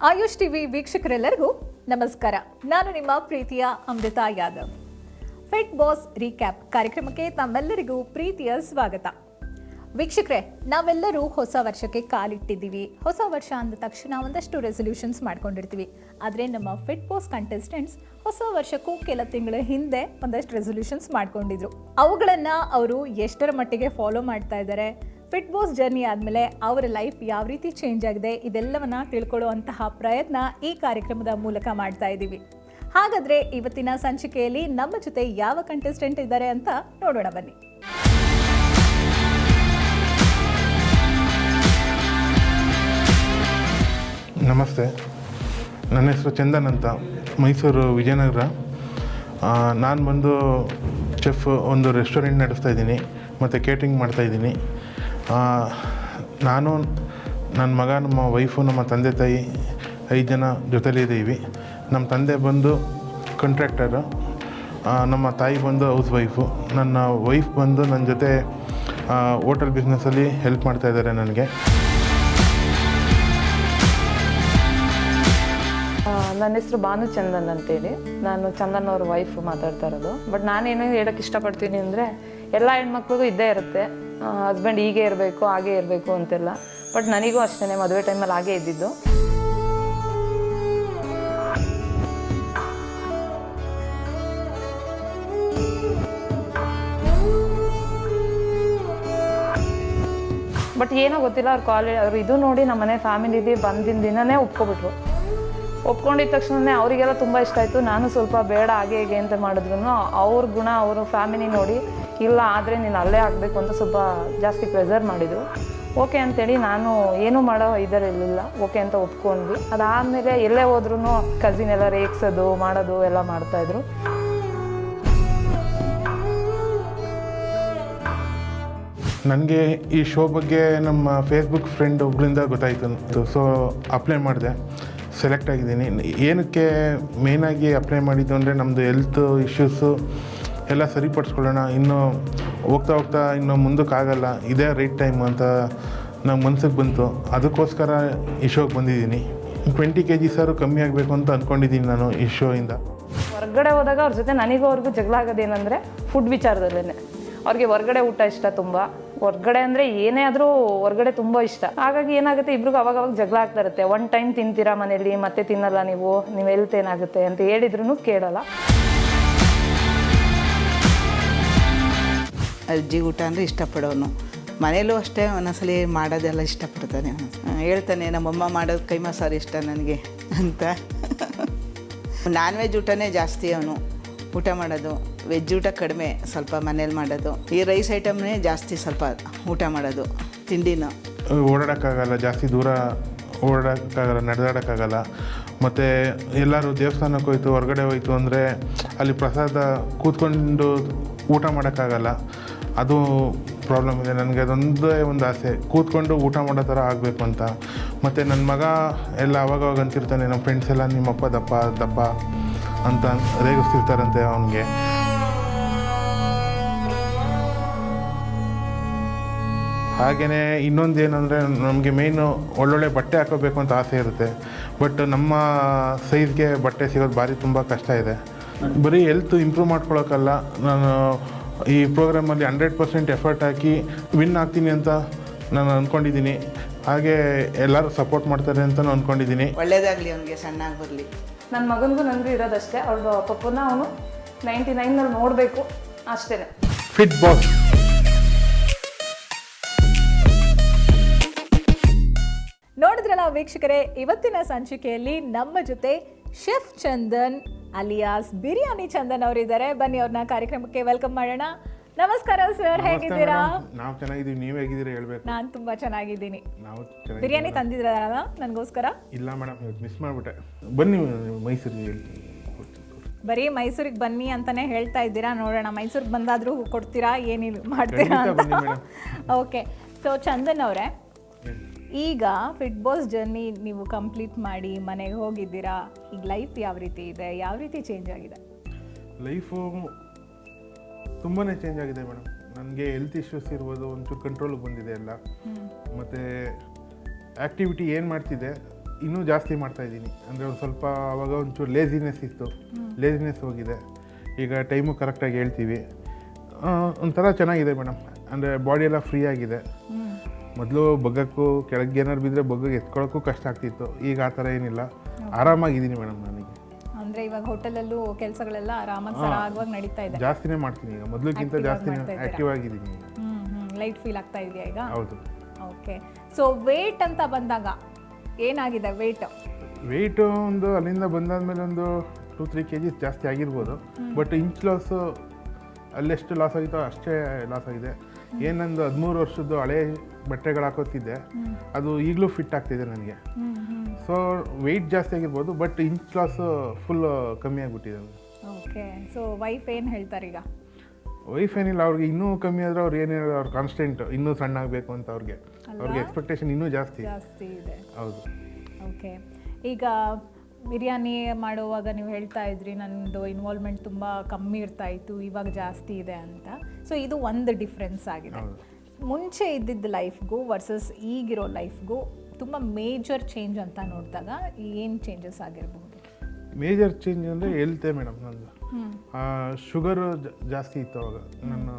AYUSH TV ವೀಕ್ಷಕರೆಲ್ಲರಿಗೂ ನಮಸ್ಕಾರ. ನಾನು ನಿಮ್ಮ ಪ್ರೀತಿಯ ಅಮೃತ ಯಾದವ್. ಫಿಟ್ ಬಾಸ್ ರೀಕ್ಯಾಪ್ ಕಾರ್ಯಕ್ರಮಕ್ಕೆ ತಮ್ಮೆಲ್ಲರಿಗೂ ಪ್ರೀತಿಯ ಸ್ವಾಗತ. ವೀಕ್ಷಕರೇ, ನಾವೆಲ್ಲರೂ ಹೊಸ ವರ್ಷಕ್ಕೆ ಕಾಲಿಟ್ಟಿದ್ದೀವಿ. ಹೊಸ ವರ್ಷ ಅಂದ ತಕ್ಷಣ ಒಂದಷ್ಟು ರೆಸೊಲ್ಯೂಷನ್ಸ್ ಮಾಡ್ಕೊಂಡಿರ್ತೀವಿ. ಆದರೆ ನಮ್ಮ ಫಿಟ್ ಬಾಸ್ ಕಂಟೆಸ್ಟೆಂಟ್ಸ್ ಹೊಸ ವರ್ಷಕ್ಕೂ ಕೆಲ ತಿಂಗಳ ಹಿಂದೆ ಒಂದಷ್ಟು ರೆಸೊಲ್ಯೂಷನ್ಸ್ ಮಾಡ್ಕೊಂಡಿದ್ರು. ಅವುಗಳನ್ನು ಅವರು ಎಷ್ಟರ ಮಟ್ಟಿಗೆ ಫಾಲೋ ಮಾಡ್ತಾ ಇದ್ದಾರೆ, ಫಿಟ್ ಬಾಸ್ ಜರ್ನಿ ಆದಮೇಲೆ ಅವರ ಲೈಫ್ ಯಾವ ರೀತಿ ಚೇಂಜ್ ಆಗಿದೆ, ಇದೆಲ್ಲವನ್ನ ತಿಳ್ಕೊಳ್ಳುವಂತಹ ಪ್ರಯತ್ನ ಈ ಕಾರ್ಯಕ್ರಮದ ಮೂಲಕ ಮಾಡ್ತಾ ಇದ್ದೀವಿ. ಹಾಗಾದರೆ ಇವತ್ತಿನ ಸಂಚಿಕೆಯಲ್ಲಿ ನಮ್ಮ ಜೊತೆ ಯಾವ ಕಂಟೆಸ್ಟೆಂಟ್ ಇದ್ದಾರೆ ಅಂತ ನೋಡೋಣ ಬನ್ನಿ. ನಮಸ್ತೆ, ನನ್ನ ಹೆಸರು ಚಂದನ್ ಅಂತ, ಮೈಸೂರು ವಿಜಯನಗರ. ನಾನು ಬಂದು ಚೆಫ್, ಒಂದು ರೆಸ್ಟೋರೆಂಟ್ ನಡೆಸ್ತಾ ಇದ್ದೀನಿ ಮತ್ತು ಕೇಟ್ರಿಂಗ್ ಮಾಡ್ತಾಯಿದ್ದೀನಿ. ನಾನು, ನನ್ನ ಮಗ, ನಮ್ಮ ವೈಫು, ನಮ್ಮ ತಂದೆ ತಾಯಿ 5 ಜನ ಜೊತೆಲಿದ್ದೀವಿ. ನಮ್ಮ ತಂದೆ ಬಂದು ಕಾಂಟ್ರಾಕ್ಟರು, ನಮ್ಮ ತಾಯಿ ಬಂದು ಹೌಸ್ ವೈಫು. ನನ್ನ ವೈಫ್ ಬಂದು ನನ್ನ ಜೊತೆ ಹೋಟೆಲ್ ಬಿಸ್ನೆಸ್ಸಲ್ಲಿ ಹೆಲ್ಪ್ ಮಾಡ್ತಾಯಿದ್ದಾರೆ ನನಗೆ. ನನ್ನ ಹೆಸರು ಭಾನು ಚಂದನ್ ಅಂತೇಳಿ. ನಾನು ಚಂದನ್ ಅವ್ರ ವೈಫ್ ಮಾತಾಡ್ತಾ ಇರೋದು. ಬಟ್ ನಾನೇನು ಹೇಳೋಕ್ಕೆ ಇಷ್ಟಪಡ್ತೀನಿ ಅಂದರೆ, ಎಲ್ಲ ಹೆಣ್ಮಕ್ಳಿಗೂ ಇದ್ದೇ ಇರುತ್ತೆ, ಹಸ್ಬೆಂಡ್ ಹೀಗೆ ಇರಬೇಕು ಹಾಗೆ ಇರಬೇಕು ಅಂತೆಲ್ಲ. ಬಟ್ ನನಗೂ ಅಷ್ಟೇ, ಮದುವೆ ಟೈಮಲ್ಲಿ ಹಾಗೆ ಇದ್ದಿದ್ದು. ಬಟ್ ಏನೋ ಗೊತ್ತಿಲ್ಲ, ಅವ್ರು ಇದು ನೋಡಿ ನಮ್ಮ ಮನೆ ಫ್ಯಾಮಿಲಿಗೆ ಬಂದಿನ ದಿನವೇ ಒಪ್ಕೊಬಿಟ್ರು. ಒಪ್ಕೊಂಡಿದ್ದ ತಕ್ಷಣ ಅವರಿಗೆಲ್ಲ ತುಂಬ ಇಷ್ಟ ಆಯಿತು. ನಾನು ಸ್ವಲ್ಪ ಬೇಡ ಹಾಗೆ ಹೇಗೆ ಅಂತ ಮಾಡಿದ್ರು ಅವ್ರ ಗುಣ, ಅವರು ಫ್ಯಾಮಿಲಿ ನೋಡಿ ಇಲ್ಲ ಆದರೆ ನೀನು ಅಲ್ಲೇ ಆಗಬೇಕು ಅಂತ ಸ್ವಲ್ಪ ಜಾಸ್ತಿ ಪ್ರೆಸರ್ ಮಾಡಿದರು. ಓಕೆ ಅಂತೇಳಿ ನಾನು ಏನೂ ಮಾಡೋ ಇದರಲ್ಲಿಲ್ಲ, ಓಕೆ ಅಂತ ಒಪ್ಕೊಂಡ್ವಿ. ಅದಾದಮೇಲೆ ಎಲ್ಲೇ ಹೋದ್ರೂ ಕಸಿನ್ ಎಲ್ಲ ರೇಗ್ಸೋದು ಮಾಡೋದು ಎಲ್ಲ ಮಾಡ್ತಾಯಿದ್ರು. ನನಗೆ ಈ ಶೋ ಬಗ್ಗೆ ನಮ್ಮ ಫೇಸ್ಬುಕ್ ಫ್ರೆಂಡ್ ಒಬ್ಬರಿಂದ ಗೊತ್ತಾಯಿತು. ಸೊ ಅಪ್ಲೈ ಮಾಡಿದೆ, ಸೆಲೆಕ್ಟ್ ಆಗಿದ್ದೀನಿ. ಏನಕ್ಕೆ ಮೇಯ್ನಾಗಿ ಅಪ್ಲೈ ಮಾಡಿದ್ದು ಅಂದರೆ, ನಮ್ಮದು ಹೆಲ್ತ್ ಇಶ್ಯೂಸು ಎಲ್ಲ ಸರಿಪಡಿಸ್ಕೊಳ್ಳೋಣ, ಇನ್ನೂ ಹೋಗ್ತಾ ಇನ್ನೂ ಮುಂದಕ್ಕಾಗಲ್ಲ, ಇದೇ ರೈಟ್ ಟೈಮ್ ಅಂತ ನಮ್ಮ ಮನ್ಸಿಗೆ ಬಂತು. ಅದಕ್ಕೋಸ್ಕರ ಈ ಶೋಗೆ ಬಂದಿದ್ದೀನಿ. 20 kg ಕಮ್ಮಿ ಆಗಬೇಕು ಅಂತ ಅಂದ್ಕೊಂಡಿದ್ದೀನಿ ನಾನು ಈ ಶೋಯಿಂದ. ಹೊರಗಡೆ ಹೋದಾಗ ಅವ್ರ ಜೊತೆ ನನಗೂ ಅವ್ರಿಗೂ ಜಗಳ ಆಗೋದೇನೆಂದರೆ ಫುಡ್ ವಿಚಾರದಲ್ಲೇ. ಅವ್ರಿಗೆ ಹೊರಗಡೆ ಊಟ ಇಷ್ಟ ತುಂಬ, ಹೊರಗಡೆ ಅಂದರೆ ಏನೇ ಆದರೂ ಹೊರಗಡೆ ತುಂಬ ಇಷ್ಟ. ಹಾಗಾಗಿ ಏನಾಗುತ್ತೆ, ಇಬ್ರಿಗೂ ಅವಾಗ ಜಗಳ ಆಗ್ತಾ ಇರುತ್ತೆ. 1 ಟೈಮ್ ತಿಂತೀರಾ ಮನೇಲಿ, ಮತ್ತೆ ತಿನ್ನಲ್ಲ ನೀವು ಹೆಲ್ತ್ ಏನಾಗುತ್ತೆ ಅಂತ ಹೇಳಿದ್ರು ಕೇಳಲ್ಲ. ಅಜ್ಜಿ ಊಟ ಅಂದರೆ ಇಷ್ಟಪಡೋನು. ಮನೇಲೂ ಅಷ್ಟೇ, ಒಂದೊಂದ್ಸಲಿ ಮಾಡೋದೆಲ್ಲ ಇಷ್ಟಪಡ್ತಾನೆ. ಹೇಳ್ತಾನೆ, ನಮ್ಮಮ್ಮ ಮಾಡೋದು ಕೈಮಾ ಸಾರು ಇಷ್ಟ ನನಗೆ ಅಂತ. ನಾನ್ ವೆಜ್ ಊಟನೇ ಜಾಸ್ತಿ ಅವನು ಊಟ ಮಾಡೋದು, ವೆಜ್ ಊಟ ಕಡಿಮೆ, ಸ್ವಲ್ಪ ಮನೇಲಿ ಮಾಡೋದು. ಈ ರೈಸ್ ಐಟಮ್ನೇ ಜಾಸ್ತಿ ಸ್ವಲ್ಪ ಊಟ ಮಾಡೋದು, ತಿಂಡಿನ. ಓಡಾಡೋಕ್ಕಾಗಲ್ಲ, ಜಾಸ್ತಿ ದೂರ ಓಡಾಡೋಕ್ಕಾಗಲ್ಲ, ನಡೆದಾಡೋಕ್ಕಾಗಲ್ಲ. ಮತ್ತು ಎಲ್ಲರೂ ದೇವಸ್ಥಾನಕ್ಕೆ ಹೋಯ್ತು, ಹೊರಗಡೆ ಹೋಯ್ತು ಅಂದರೆ ಅಲ್ಲಿ ಪ್ರಸಾದ ಕೂತ್ಕೊಂಡು ಊಟ ಮಾಡೋಕ್ಕಾಗಲ್ಲ. ಅದು ಪ್ರಾಬ್ಲಮ್ ಇದೆ ನನಗೆ. ಅದೊಂದೇ ಒಂದು ಆಸೆ, ಕೂತ್ಕೊಂಡು ಊಟ ಮಾಡೋ ಥರ ಆಗಬೇಕು ಅಂತ. ಮತ್ತು ನನ್ನ ಮಗ ಎಲ್ಲ ಅವಾಗವಾಗ ಅಂತಿರ್ತಾನೆ, ನಮ್ಮ ಫ್ರೆಂಡ್ಸ್ ಎಲ್ಲ ನಿಮ್ಮಪ್ಪ ದಪ್ಪ ದಪ್ಪ ಅಂತ ರೇಗಿಸ್ತಿರ್ತಾರಂತೆ ಅವನಿಗೆ. ಹಾಗೆಯೇ ಇನ್ನೊಂದು ಏನಂದರೆ, ನಮಗೆ ಮೇಯ್ನು ಒಳ್ಳೊಳ್ಳೆ ಬಟ್ಟೆ ಹಾಕೋಬೇಕು ಅಂತ ಆಸೆ ಇರುತ್ತೆ. ಬಟ್ ನಮ್ಮ ಸೈಜ್ಗೆ ಬಟ್ಟೆ ಸಿಗೋದು ಭಾರಿ ತುಂಬ ಕಷ್ಟ ಇದೆ. ಬರೀ ಹೆಲ್ತ್ ಇಂಪ್ರೂವ್ ಮಾಡ್ಕೊಳ್ಳೋಕ್ಕಲ್ಲ, ನಾನು ಈ ಪ್ರೋಗ್ರಾಮಲ್ಲಿ 100% ಎಫರ್ಟ್ ಹಾಕಿ ವಿನ್ ಆಗ್ತೀನಿ ಅಂತ ನಾನು ಅಂದ್ಕೊಂಡಿದ್ದೀನಿ. ಹಾಗೆ ಎಲ್ಲರೂ ಸಪೋರ್ಟ್ ಮಾಡ್ತಾರೆ ಅಂತ ಅಂದ್ಕೊಂಡಿದ್ದೀನಿ. ಒಳ್ಳೇದಾಗಲಿ, ಅವನಿಗೆ ಸಣ್ಣಾಗಿ ಬರಲಿ. ನನ್ನ ಮಗನಿಗೂ ನನಗೂ ಇರೋದಷ್ಟೇ, ಅವ್ರ ಪಪ್ಪನ ಅವನು 99ನಲ್ಲಿ ನೋಡಬೇಕು ಅಷ್ಟೇ. Fit boss. ನೋಡಿದ್ರಲ್ಲ ವೀಕ್ಷಕರೇ, ಇವತ್ತಿನ ಸಂಚಿಕೆಯಲ್ಲಿ ನಮ್ಮ ಜೊತೆ ಶೆಫ್ ಚಂದನ್ ಅಲಿಯಾಸ್ ಬಿರಿಯಾನಿ ಚಂದನ್ ಅವರಿದ್ದಾರೆ. ಬನ್ನಿ ಅವ್ರನ್ನ ಕಾರ್ಯಕ್ರಮಕ್ಕೆ ವೆಲ್ಕಮ್ ಮಾಡೋಣ. ನಮಸ್ಕಾರ ಸರ್, ಹೇಗಿದ್ದೀರಾ? ನಾವು ಚೆನ್ನಾಗಿದ್ದೀವಿ, ನೀವು ಹೇಗಿದ್ದೀರಾ ಹೇಳ್ಬೇಕು. ನಾನು ತುಂಬಾ ಚೆನ್ನಾಗಿದ್ದೀನಿ. ನಾವು ಬಿರಿಯಾನಿ ತಂದಿದ್ರಲ್ಲ ನನಗೋಸ್ಕರ? ಇಲ್ಲ ಮೇಡಮ್, ಮಿಸ್ ಮಾಡಿಬಿಟ್ಟೆ. ಬನ್ನಿ ಮೈಸೂರಿಗೆ. ಬರೀ ಮೈಸೂರಿಗೆ ಬನ್ನಿ ಅಂತಾನೆ ಹೇಳ್ತಾ ಇದ್ದೀರಾ. ನೋಡೋಣ, ಮೈಸೂರಿಗೆ ಬಂದಾದರೂ ಕೊಡ್ತೀರಾ, ಏನಿಲ್ಲ ಮಾಡ್ತೀರಾ ಅಂತ. ಓಕೆ, ಸೊ ಚಂದನ್ ಅವರೇ, ಈಗ ಫಿಟ್ ಬಾಸ್ ಜರ್ನಿ ನೀವು ಕಂಪ್ಲೀಟ್ ಮಾಡಿ ಮನೆಗೆ ಹೋಗಿದ್ದೀರಾ. ಈಗ ಲೈಫ್ ಯಾವ ರೀತಿ ಇದೆ, ಯಾವ ರೀತಿ ಚೇಂಜ್ ಆಗಿದೆ? ಲೈಫು ತುಂಬಾ ಚೇಂಜ್ ಆಗಿದೆ ಮೇಡಮ್. ನನಗೆ ಹೆಲ್ತ್ ಇಶ್ಯೂಸ್ ಇರ್ಬೋದು, ಒಂಚೂರು ಕಂಟ್ರೋಲಿಗೆ ಬಂದಿದೆ ಎಲ್ಲ. ಮತ್ತು ಆ್ಯಕ್ಟಿವಿಟಿ ಏನು ಮಾಡ್ತಿದ್ದೆ ಇನ್ನೂ ಜಾಸ್ತಿ ಮಾಡ್ತಾಯಿದ್ದೀನಿ. ಅಂದರೆ ಒಂದು ಸ್ವಲ್ಪ ಆವಾಗ ಒಂಚೂರು ಲೇಸಿನೆಸ್ ಇತ್ತು, ಲೇಸಿನೆಸ್ ಹೋಗಿದೆ. ಈಗ ಟೈಮು ಕರೆಕ್ಟಾಗಿ ಹೇಳ್ತೀವಿ. ಒಂಥರ ಚೆನ್ನಾಗಿದೆ ಮೇಡಮ್. ಅಂದರೆ ಬಾಡಿ ಎಲ್ಲ ಫ್ರೀ ಆಗಿದೆ. ಮೊದಲು ಬಗ್ಗಕ್ಕೂ ಕೆಳಗೆ ಏನಾರು ಬಿದ್ದರೆ ಬಗ್ಗಕ್ಕೆ ಎತ್ಕೊಳ್ಳೋಕ್ಕೂ ಕಷ್ಟ ಆಗ್ತಿತ್ತು. ಈಗ ಆ ಥರ ಏನಿಲ್ಲ, ಆರಾಮಾಗಿದ್ದೀನಿ ಮೇಡಮ್. ನನಗೆ ಅಂದ್ರೆ ಇವಾಗ ಹೋಟೆಲಲ್ಲೂ ಕೆಲಸಗಳೆಲ್ಲ ಆರಾಮಾಗಿ ಸರಾಗವಾಗಿ ನಡೀತಾ ಇದೆ. ಜಾಸ್ತಿನೇ ಮಾಡ್ತೀನಿ ಈಗ, ಮೊದಲಿಗಿಂತ ಜಾಸ್ತಿ ಆ್ಯಕ್ಟಿವ್ ಆಗಿದ್ದೀನಿ ಈಗ. ಲೈಟ್ ಫೀಲ್ ಆಗ್ತಾ ಇದೆಯಾ ಈಗ? ಹೌದು. ಓಕೆ. ಸೊ ವೇಟ್ ಅಂತ ಬಂದಾಗ ಏನಾಗಿದೆ ವೇಟು? ಒಂದು ಅಲ್ಲಿಂದ ಬಂದಾದ್ಮೇಲೆ ಒಂದು 2-3 kg ಜಾಸ್ತಿ ಆಗಿರ್ಬೋದು. ಬಟ್ ಇಂಚ್ ಲಾಸು ಅಲ್ಲೆಷ್ಟು ಲಾಸ್ ಆಗಿತ್ತೋ ಅಷ್ಟೇ ಲಾಸ್ ಆಗಿದೆ. ಏನೊಂದು 13 ವರ್ಷದ್ದು ಹಳೆ ಬಟ್ಟೆಗಳು ಹಾಕೋತಿದ್ದೆ, ಅದು ಈಗಲೂ ಫಿಟ್ ಆಗ್ತಿದೆ ನನಗೆ. ಸೊ ವೆಯ್ಟ್ ಜಾಸ್ತಿ ಆಗಿರ್ಬೋದು, ಬಟ್ ಇಂಚ್ ಲಾಸು ಫುಲ್ ಕಮ್ಮಿ ಆಗಿಬಿಟ್ಟಿದೆ. ಓಕೆ. ಸೊ ವೈಫ್ ಏನು ಹೇಳ್ತಾರೆ ಈಗ? ವೈಫ್ ಏನಿಲ್ಲ, ಅವ್ರಿಗೆ ಇನ್ನೂ ಕಮ್ಮಿ ಆದರೆ ಅವ್ರು ಏನು ಹೇಳೋದು, ಅವ್ರು ಕಾನ್ಸ್ಟೆಂಟ್ ಇನ್ನೂ ಸಣ್ಣ ಆಗಬೇಕು ಅಂತ ಅವ್ರಿಗೆ ಎಕ್ಸ್ಪೆಕ್ಟೇಷನ್ ಇನ್ನೂ ಜಾಸ್ತಿ ಇದೆ. ಹೌದು. ಓಕೆ. ಈಗ ಬಿರಿಯಾನಿ ಮಾಡುವಾಗ ನೀವು ಹೇಳ್ತಾ ಇದ್ರಿ ನನ್ನದು ಇನ್ವಾಲ್ವ್ಮೆಂಟ್ ತುಂಬ ಕಮ್ಮಿ ಇರ್ತಾ ಇತ್ತು, ಇವಾಗ ಜಾಸ್ತಿ ಇದೆ ಅಂತ. ಸೊ ಇದು ಒಂದು ಡಿಫ್ರೆನ್ಸ್ ಆಗಿದೆ. ಮುಂಚೆ ಇದ್ದಿದ್ದ ಲೈಫ್ಗೂ ವರ್ಸಸ್ ಈಗಿರೋ ಲೈಫ್ಗೂ ತುಂಬ ಮೇಜರ್ ಚೇಂಜ್ ಅಂತ ನೋಡಿದಾಗ ಏನು ಚೇಂಜಸ್ ಆಗಿರಬಹುದು? ಮೇಜರ್ ಚೇಂಜ್ ಅಂದರೆ ಹೆಲ್ತೆ ಮೇಡಮ್. ನಂದು ಶುಗರು ಜಾಸ್ತಿ ಇತ್ತು ಅವಾಗ, ನಾನು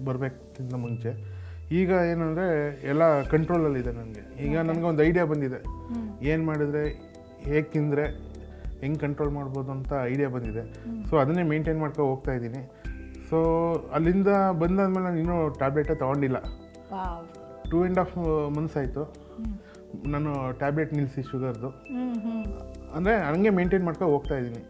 ಬರಬೇಕಿಂತ ಮುಂಚೆ. ಈಗ ಏನಂದರೆ ಎಲ್ಲ ಕಂಟ್ರೋಲಲ್ಲಿದೆ ನನಗೆ. ಈಗ ನನಗೆ ಒಂದು ಐಡಿಯಾ ಬಂದಿದೆ, ಏನು ಮಾಡಿದ್ರೆ ಹೇಗೆ ತಿಂದರೆ ಹೆಂಗೆ ಕಂಟ್ರೋಲ್ ಮಾಡ್ಬೋದು ಅಂತ ಐಡಿಯಾ ಬಂದಿದೆ. ಸೊ ಅದನ್ನೇ ಮೇಂಟೈನ್ ಮಾಡ್ಕೊ ಹೋಗ್ತಾ ಇದ್ದೀನಿ. ಸೊ ಅಲ್ಲಿಂದ ಬಂದಾದ್ಮೇಲೆ ನಾನು ಇನ್ನೂ ಟ್ಯಾಬ್ಲೆಟೇ ತೊಗೊಂಡಿಲ್ಲ. 2.5 months ಆಯಿತು ನಾನು ಟ್ಯಾಬ್ಲೆಟ್ ನಿಲ್ಲಿಸಿ ಶುಗರ್ದು. ಅಂದರೆ ಹಂಗೆ ಮೇಂಟೈನ್ ಮಾಡ್ಕೊ ಹೋಗ್ತಾ ಇದ್ದೀನಿ.